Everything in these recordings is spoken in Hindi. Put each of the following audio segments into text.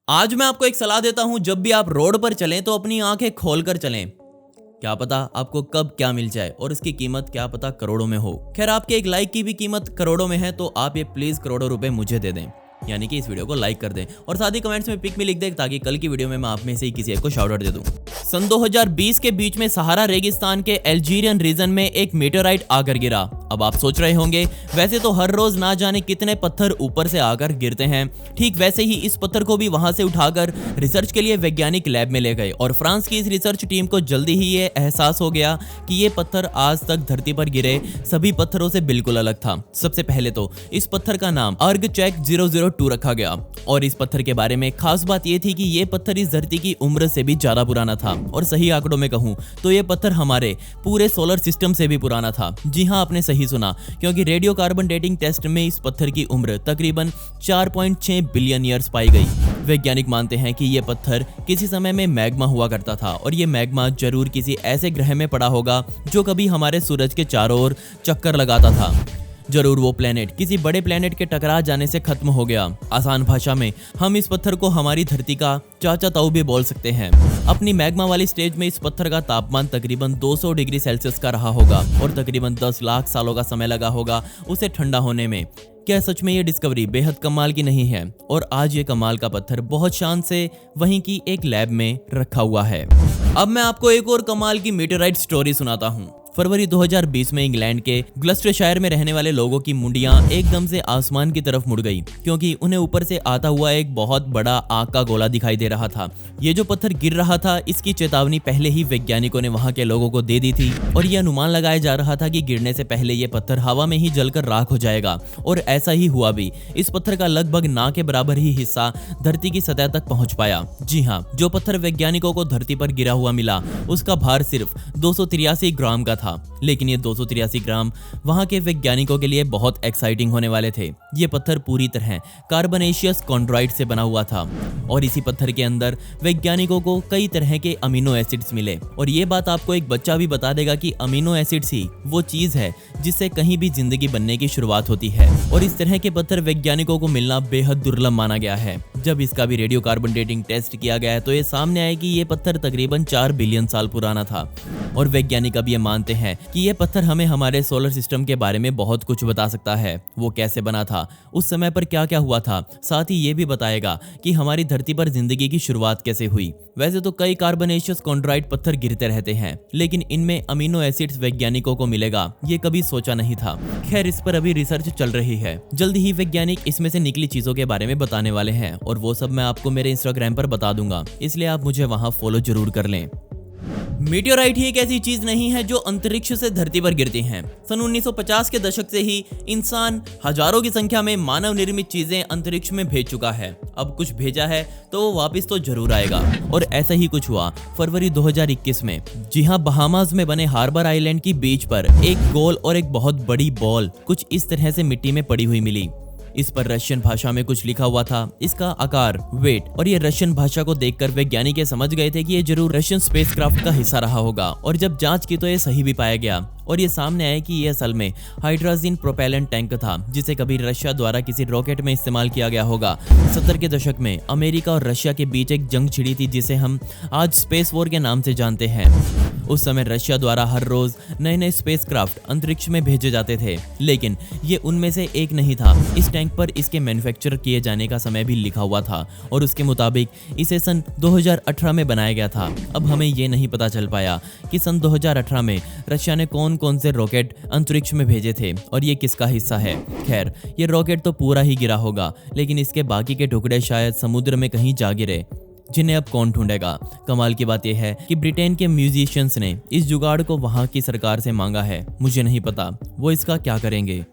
आज मैं आपको एक सलाह देता हूं, जब भी आप रोड पर चलें तो अपनी आंखें खोलकर चलें। क्या पता आपको कब क्या मिल जाए और इसकी कीमत क्या पता करोड़ों में हो। खैर, आपके एक लाइक की भी कीमत करोड़ों में है, तो आप ये प्लीज करोड़ों रुपए मुझे दे दें, यानी कि इस वीडियो को लाइक कर दें और साथ ही कमेंट्स में पिक में लिख दें, ताकि कल की वीडियो में मैं आप में से ही किसी एक को शाउट आउट दे दूं। सन 2020 के बीच में सहारा रेगिस्तान के अल्जीरियन रीजन में एक मेटेराइट आकर गिरा। अब आप सोच रहे होंगे, वैसे तो हर रोज ना जाने कितने पत्थर ऊपर से आकर गिरते हैं, ठीक वैसे ही इस पत्थर को भी वहां से उठाकर रिसर्च के लिए वैज्ञानिक लैब में ले गए। और फ्रांस की इस रिसर्च टीम को जल्दी ही ये एहसास हो गया कि ये पत्थर आज तक धरती पर गिरे सभी पत्थरों से बिल्कुल अलग था। सबसे पहले तो इस पत्थर का नाम अर्गचेक 002 रखा गया, और इस पत्थर के बारे में खास बात यह थी कि ये पत्थर इस धरती की उम्र से भी ज्यादा पुराना था, और सही आंकड़ों में कहूं तो ये पत्थर हमारे पूरे सोलर सिस्टम से भी पुराना था। जी हां, आपने सही सुना, क्योंकि रेडियो कार्बन डेटिंग टेस्ट में इस पत्थर की उम्र तकरीबन 4.6 बिलियन ईयर्स पाई गई। वैज्ञानिक मानते हैं कि ये पत्थर किसी समय में मैग्मा हुआ करता था, और ये मैग्मा जरूर किसी ऐसे ग्रह में पड़ा होगा जो कभी हमारे सूरज के चारों ओर चक्कर लगाता था। जरूर वो प्लेनेट किसी बड़े प्लेनेट के टकरा जाने से खत्म हो गया। आसान भाषा में हम इस पत्थर को हमारी धरती का चाचा ताऊ भी बोल सकते हैं। अपनी मैग्मा वाली स्टेज में इस पत्थर का तापमान तकरीबन 200 डिग्री सेल्सियस का रहा होगा, और तकरीबन 10 लाख सालों का समय लगा होगा उसे ठंडा होने में। क्या सच में ये डिस्कवरी बेहद कमाल की नहीं है? और आज ये कमाल का पत्थर बहुत शान से वहीं की एक लैब में रखा हुआ है। अब मैं आपको एक और कमाल की मेटेराइट स्टोरी सुनाता हूँ। फरवरी 2020 में इंग्लैंड के ग्लस्टरशायर में रहने वाले लोगों की मुंडियां एकदम से आसमान की तरफ मुड़ गई, क्योंकि उन्हें ऊपर से आता हुआ एक बहुत बड़ा आग का गोला दिखाई दे रहा था। ये जो पत्थर गिर रहा था, इसकी चेतावनी पहले ही वैज्ञानिकों ने वहां के लोगों को दे दी थी, और यह अनुमान लगाया जा रहा था कि गिरने से पहले ये पत्थर हवा में ही जलकर राख हो जाएगा। और ऐसा ही हुआ भी। इस पत्थर का लगभग ना के बराबर ही हिस्सा धरती की सतह तक पहुंच पाया। जी हाँ, जो पत्थर वैज्ञानिकों को धरती पर गिरा हुआ मिला, उसका भार सिर्फ 283 ग्राम का था। लेकिन ये 283 ग्राम वहां के वैज्ञानिकों के लिए बहुत एक्साइटिंग होने वाले थे। ये पत्थर पूरी तरह कार्बोनेशियस कॉन्ड्राइट से बना हुआ था, और इसी पत्थर के अंदर वैज्ञानिकों को कई तरह के अमीनो एसिड्स मिले। और ये बात आपको एक बच्चा भी बता देगा कि अमीनो एसिड्स ही वो चीज है जिससे कहीं भी जिंदगी बनने की शुरुआत होती है। और इस तरह के पत्थर वैज्ञानिकों को मिलना बेहद दुर्लभ माना गया है। जब इसका भी रेडियो कार्बन डेटिंग टेस्ट किया गया तो ये सामने आया कि ये पत्थर तकरीबन 4 बिलियन साल पुराना था। और वैज्ञानिक अब ये मानते हैं कि ये पत्थर हमें हमारे सोलर सिस्टम के बारे में बहुत कुछ बता सकता है। वो कैसे बना था, उस समय पर क्या क्या हुआ था, साथ ही ये भी बताएगा कि हमारी धरती पर जिंदगी की शुरुआत कैसे हुई। वैसे तो कई कार्बोनेशियस कॉन्ड्राइट पत्थर गिरते रहते हैं, लेकिन इनमें अमीनो एसिड्स वैज्ञानिकों को मिलेगा, ये कभी सोचा नहीं था। खैर, इस पर अभी रिसर्च चल रही है। जल्दी ही वैज्ञानिक इसमें से निकली चीजों के बारे में बताने वाले हैं, और वो सब मैं आपको मेरे इंस्टाग्राम पर बता दूंगा, इसलिए आप मुझे वहां फॉलो जरूर कर लें। मीटियोराइट ही एक ऐसी चीज नहीं है जो अंतरिक्ष से धरती पर गिरती हैं। सन 1950 के दशक से ही इंसान हजारों की संख्या में मानव निर्मित चीजें अंतरिक्ष में भेज चुका है। अब कुछ भेजा है तो वो वापस तो जरूर आएगा, और ऐसा ही कुछ हुआ फरवरी 2021 में। जी हाँ, बहामास में बने हार्बर आइलैंड की बीच पर एक गोल और एक बहुत बड़ी बॉल कुछ इस तरह से मिट्टी में पड़ी हुई मिली। इस पर रशियन भाषा में कुछ लिखा हुआ था, इसका आकार, वेट, और ये रशियन भाषा को देखकर वैज्ञानिक समझ गए थे कि ये जरूर रशियन स्पेसक्राफ्ट का हिस्सा रहा होगा। और जब जांच की तो ये सही भी पाया गया, और ये सामने आया कि ये असल में हाइड्रोजन प्रोपेलेंट टैंक था, जिसे कभी रशिया द्वारा किसी रॉकेट में इस्तेमाल किया गया होगा। 70 के दशक में अमेरिका और रशिया के बीच एक जंग छिड़ी थी, जिसे हम आज स्पेस वॉर के नाम से जानते हैं। उस समय रशिया द्वारा हर रोज नए नए स्पेसक्राफ्ट अंतरिक्ष में भेजे जाते थे, लेकिन ये उनमें से एक नहीं था। इस टैंक पर इसके मैन्युफैक्चर किए जाने का समय भी लिखा हुआ था, और उसके मुताबिक इसे सन 2018 में बनाया गया था। अब हमें ये नहीं पता चल पाया कि सन 2018 में रशिया ने कौन से रॉकेट अंतरिक्ष में भेजे थे, और ये किसका हिस्सा है। खैर, ये रॉकेट तो पूरा ही गिरा होगा, लेकिन इसके बाकी के टुकड़े शायद समुद्र में कहीं जा गिरे, जिन्हें अब कौन ढूंढेगा। कमाल की बात यह है कि ब्रिटेन के म्यूजिशियंस ने इस जुगाड़ को वहां की सरकार से मांगा है। मुझे नहीं पता वो इसका क्या करेंगे।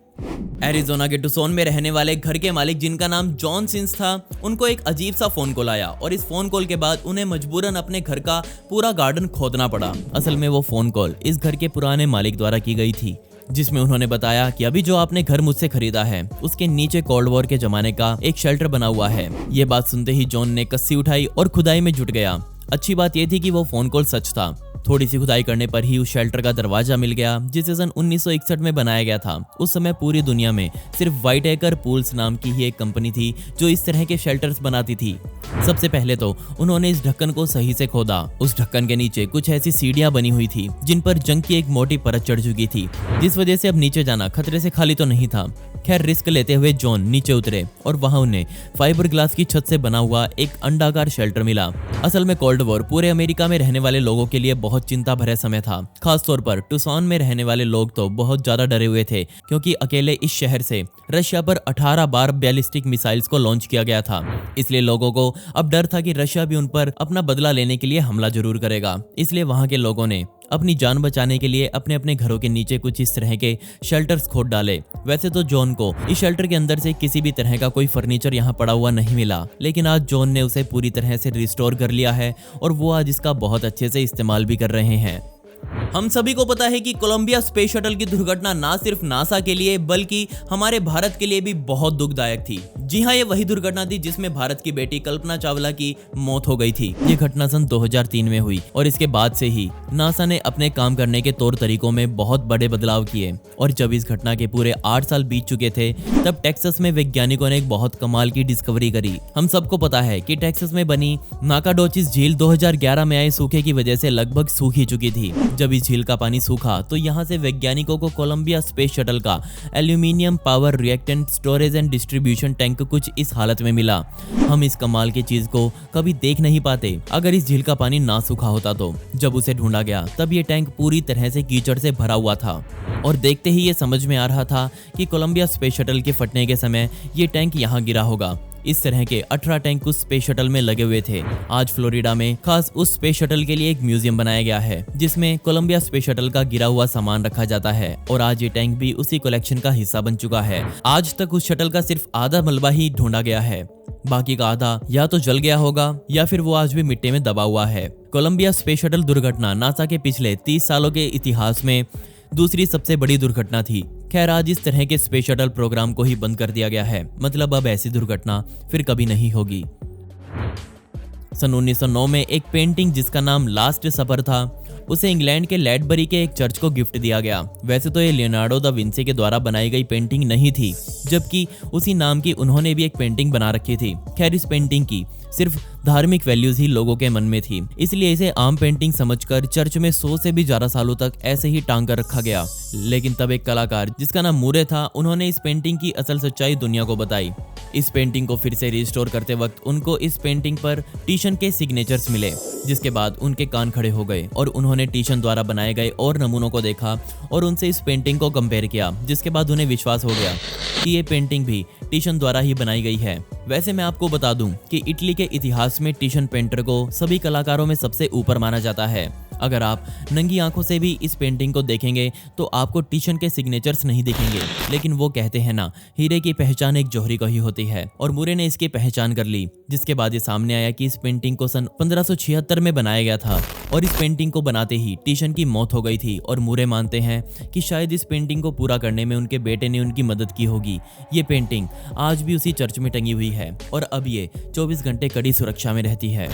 एरिजोना के टुक्सन में रहने वाले घर के मालिक, जिनका नाम जॉन सिंस था, उनको एक अजीब सा फोन कॉल आया, और इस फोन कॉल के बाद उन्हें मजबूरन अपने घर का पूरा गार्डन खोदना पड़ा। असल में वो फोन कॉल इस घर के पुराने मालिक द्वारा की गई थी, जिसमें उन्होंने बताया कि अभी जो आपने घर मुझसे खरीदा है, उसके नीचे कोल्ड वॉर के जमाने का एक शेल्टर बना हुआ है। ये बात सुनते ही जॉन ने कस्सी उठाई और खुदाई में जुट गया। अच्छी बात यह थी कि वो फोन कॉल सच था। थोड़ी सी खुदाई करने पर ही उस शेल्टर का दरवाजा मिल गया, जिसे सन 1961 में बनाया गया था। उस समय पूरी दुनिया में सिर्फ व्हाइट एकर पूल्स नाम की ही एक कंपनी थी जो इस तरह के शेल्टर्स बनाती थी। सबसे पहले तो उन्होंने इस ढक्कन को सही से खोदा। उस ढक्कन के नीचे कुछ ऐसी सीढ़ियां बनी हुई थी जिन पर जंग की एक मोटी परत चढ़ चुकी थी, जिस वजह से अब नीचे जाना खतरे से खाली तो नहीं था। खैर, रिस्क लेते हुए जॉन नीचे उतरे और वहां उन्हें फाइबर ग्लास की छत से बना हुआ एक अंडाकार शेल्टर मिला। असल में कोल्ड वॉर पूरे अमेरिका में रहने वाले लोगों के लिए बहुत चिंता भरा समय था। खासतौर पर टुसान में रहने वाले लोग तो बहुत ज्यादा डरे हुए थे, क्योंकि अकेले इस शहर से रशिया पर 18 बार बैलिस्टिक मिसाइल्स को लॉन्च किया गया था। इसलिए लोगों को अब डर था कि रशिया भी उन पर अपना बदला लेने के लिए हमला जरूर करेगा। इसलिए वहां के लोगों ने अपनी जान बचाने के लिए अपने अपने घरों के नीचे कुछ इस तरह के शेल्टर्स खोद डाले। वैसे तो जॉन को इस शेल्टर के अंदर से किसी भी तरह का कोई फर्नीचर यहाँ पड़ा हुआ नहीं मिला, लेकिन आज जॉन ने उसे पूरी तरह से रिस्टोर कर लिया है और वो आज इसका बहुत अच्छे से इस्तेमाल भी कर रहे हैं। हम सभी को पता है कि कोलंबिया स्पेस शटल की दुर्घटना ना सिर्फ नासा के लिए बल्कि हमारे भारत के लिए भी बहुत दुखदायक थी। जी हाँ, ये वही दुर्घटना थी जिसमें भारत की बेटी कल्पना चावला की मौत हो गई थी। ये घटना सन 2003 में हुई और इसके बाद से ही नासा ने अपने काम करने के तौर तरीकों में बहुत बड़े बदलाव किए। और जब इस घटना के पूरे 8 साल बीत चुके थे, तब टेक्सास में वैज्ञानिकों ने एक बहुत कमाल की डिस्कवरी करी। हम सबको पता है कि टेक्सास में बनी नाकाडोचिस झील 2011 में आए सूखे की वजह से लगभग सूख ही चुकी थी। जब इस झील का पानी सूखा तो यहाँ से वैज्ञानिकों को कोलंबिया स्पेस शटल का aluminium power reactant storage and distribution tank कुछ इस हालत में मिला। हम इस कमाल की चीज को कभी देख नहीं पाते अगर इस झील का पानी ना सूखा होता तो। जब उसे ढूंढा गया तब ये टैंक पूरी तरह से कीचड़ से भरा हुआ था और देखते ही ये समझ में आ रहा था कि कोलंबिया स्पेस शटल के फटने के समय ये टैंक यहाँ गिरा होगा। इस तरह के 18 टैंक उस स्पेस शटल में लगे हुए थे। आज फ्लोरिडा में खास उस स्पेस शटल के लिए एक म्यूजियम बनाया गया है, जिसमें कोलंबिया स्पेस शटल का गिरा हुआ सामान रखा जाता है और आज ये टैंक भी उसी कलेक्शन का हिस्सा बन चुका है। आज तक उस शटल का सिर्फ आधा मलबा ही ढूंढा गया है, बाकी का आधा या तो जल गया होगा या फिर वो आज भी मिट्टी में दबा हुआ है। कोलंबिया स्पेस शटल दुर्घटना नासा के पिछले 30 सालों के इतिहास में दूसरी सबसे बड़ी दुर्घटना थी। खैर, आज इस तरह के स्पेस शटल प्रोग्राम को ही बंद कर दिया गया है। मतलब अब ऐसी दुर्घटना फिर कभी नहीं होगी। सन 1909 में एक पेंटिंग जिसका नाम लास्ट सपर था, उसे इंग्लैंड के लैडबरी के एक चर्च को गिफ्ट दिया गया। वैसे तो ये लियोनार्डो दा विंसी के द्वारा बनाई गई पेंटिंग नहीं थी, जबकि उसी नाम की उन्होंने भी एक पेंटिंग बना रखी थी। खैर, इस पेंटिंग की सिर्फ धार्मिक वैल्यूज ही लोगों के मन में थी, इसलिए इसे आम पेंटिंग समझकर चर्च में 100 से भी ज्यादा सालों तक ऐसे ही टांग कर रखा गया। लेकिन तब एक कलाकार जिसका नाम मूरे था, उन्होंने इस पेंटिंग की असल सच्चाई दुनिया को बताई। इस पेंटिंग को फिर से रिस्टोर करते वक्त उनको इस पेंटिंग पर टीशन के सिग्नेचर्स मिले, जिसके बाद उनके कान खड़े हो गए और उन्होंने टीशन द्वारा बनाए गए और नमूनों को देखा और उनसे इस पेंटिंग को कंपेयर किया, जिसके बाद उन्हें विश्वास हो गया कि ये पेंटिंग भी टीशन द्वारा ही बनाई गई है। वैसे मैं आपको बता दूं कि इटली के इतिहास में टीशन पेंटर को सभी कलाकारों में सबसे ऊपर माना जाता है। अगर आप नंगी आंखों से भी इस पेंटिंग को देखेंगे तो आपको टीशन के सिग्नेचर्स नहीं दिखेंगे, लेकिन वो कहते हैं ना, हीरे की पहचान एक जौहरी को ही होती है। और मूरे ने इसकी पहचान कर ली, जिसके बाद ये सामने आया कि इस पेंटिंग को सन 1576 में बनाया गया था और इस पेंटिंग को बनाते ही टीशन की मौत हो गई थी। और मूरे मानते हैं कि शायद इस पेंटिंग को पूरा करने में उनके बेटे ने उनकी मदद की होगी। ये पेंटिंग आज भी उसी चर्च में टंगी हुई है और अब ये 24 घंटे कड़ी सुरक्षा में रहती है।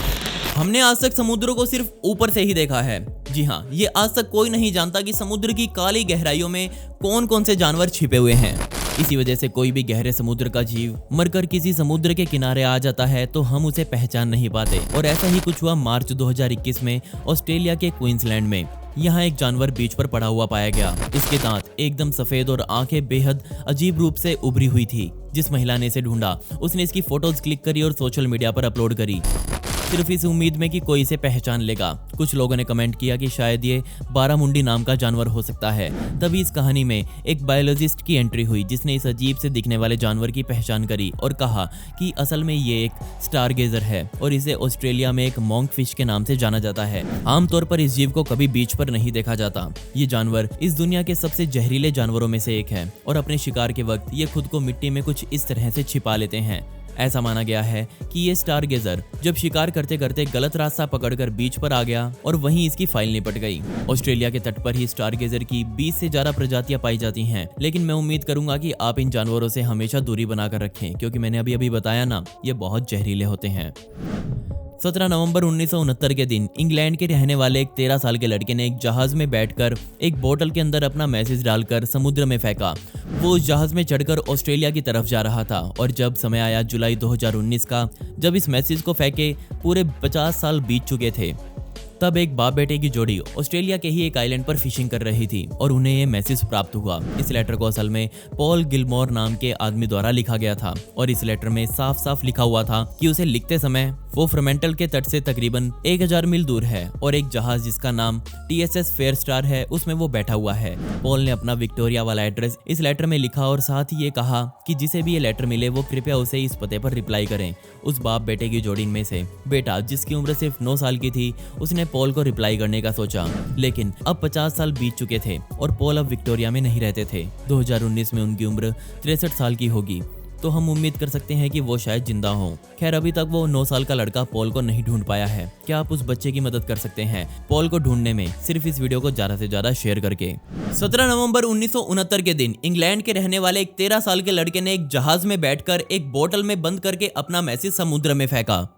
हमने आज तक समुद्र को सिर्फ ऊपर से ही देखा है। जी हाँ, ये आज तक कोई नहीं जानता कि समुद्र की काली गहराइयों में कौन कौन से जानवर छिपे हुए हैं। इसी वजह से कोई भी गहरे समुद्र का जीव मरकर किसी समुद्र के किनारे आ जाता है तो हम उसे पहचान नहीं पाते। और ऐसा ही कुछ हुआ मार्च 2021 में ऑस्ट्रेलिया के क्वींसलैंड में। यहाँ एक जानवर बीच पर पड़ा हुआ पाया गया। इसके दांत एकदम सफेद और आंखें बेहद अजीब रूप से उभरी हुई थी। जिस महिला ने इसे ढूंढा उसने इसकी फोटोज क्लिक करी और सोशल मीडिया पर अपलोड करी, सिर्फ इस उम्मीद में कि कोई इसे पहचान लेगा। कुछ लोगों ने कमेंट किया कि शायद ये बारामुंडी नाम का जानवर हो सकता है। तभी इस कहानी में एक बायोलॉजिस्ट की एंट्री हुई, जिसने इस अजीब से दिखने वाले जानवर की पहचान करी और कहा कि असल में ये एक स्टारगेजर है और इसे ऑस्ट्रेलिया में एक मॉन्क फिश के नाम से जाना जाता है। आमतौर पर इस जीव को कभी बीच पर नहीं देखा जाता। ये जानवर इस दुनिया के सबसे जहरीले जानवरों में से एक है और अपने शिकार के वक्त ये खुद को मिट्टी में कुछ इस तरह से छिपा लेते हैं। ऐसा माना गया है कि ये स्टारगेजर जब शिकार करते करते गलत रास्ता पकड़कर बीच पर आ गया और वहीं इसकी फाइल निपट गई। ऑस्ट्रेलिया के तट पर ही स्टारगेजर की 20 से ज्यादा प्रजातियां पाई जाती हैं, लेकिन मैं उम्मीद करूंगा कि आप इन जानवरों से हमेशा दूरी बनाकर रखें, क्योंकि मैंने अभी बताया ना, ये बहुत जहरीले होते हैं। 17 नवंबर 1969 के दिन इंग्लैंड के रहने वाले एक 13 साल के लड़के ने एक जहाज में बैठकर एक बोतल के अंदर अपना मैसेज डालकर समुद्र में फेंका। वो उस जहाज में चढ़कर ऑस्ट्रेलिया की तरफ जा रहा था और जब समय आया जुलाई 2019 का, जब इस मैसेज को फेंके पूरे 50 साल बीत चुके थे, तब एक बाप बेटे की जोड़ी ऑस्ट्रेलिया के ही एक आइलैंड पर फिशिंग कर रही थी और उन्हें ये मैसेज प्राप्त हुआ। इस लेटर को असल में पॉल गिलमोर नाम के आदमी द्वारा लिखा गया था और इस लेटर में साफ साफ लिखा हुआ था कि उसे लिखते समय वो फ्रीमैंटल के तट से तकरीबन 1000 मील दूर है और एक जहाज जिसका नाम TSS फेयर स्टार है उसमें वो बैठा हुआ है। पॉल ने अपना विक्टोरिया वाला एड्रेस इस लेटर में लिखा और साथ ही ये कहा कि जिसे भी ये लेटर मिले वो कृपया उसे इस पते पर रिप्लाई करें। उस बाप बेटे की जोड़ी में से बेटा, जिसकी उम्र सिर्फ 9 साल की थी, उसने पॉल को रिप्लाई करने का सोचा, लेकिन अब 50 साल बीत चुके थे और पॉल अब विक्टोरिया में नहीं रहते थे। 2019 में उनकी उम्र 63 साल की होगी, तो हम उम्मीद कर सकते हैं कि वो शायद जिंदा हों। खैर, अभी तक वो 9 साल का लड़का पॉल को नहीं ढूंढ पाया है। क्या आप उस बच्चे की मदद कर सकते हैं पॉल को ढूंढने में, सिर्फ इस वीडियो को ज्यादा से ज्यादा शेयर करके। 17 नवंबर 1969 के दिन इंग्लैंड के रहने वाले एक 13 साल के लड़के ने एक जहाज में बैठकर एक बोतल में बंद करके अपना मैसेज समुद्र में फेंका।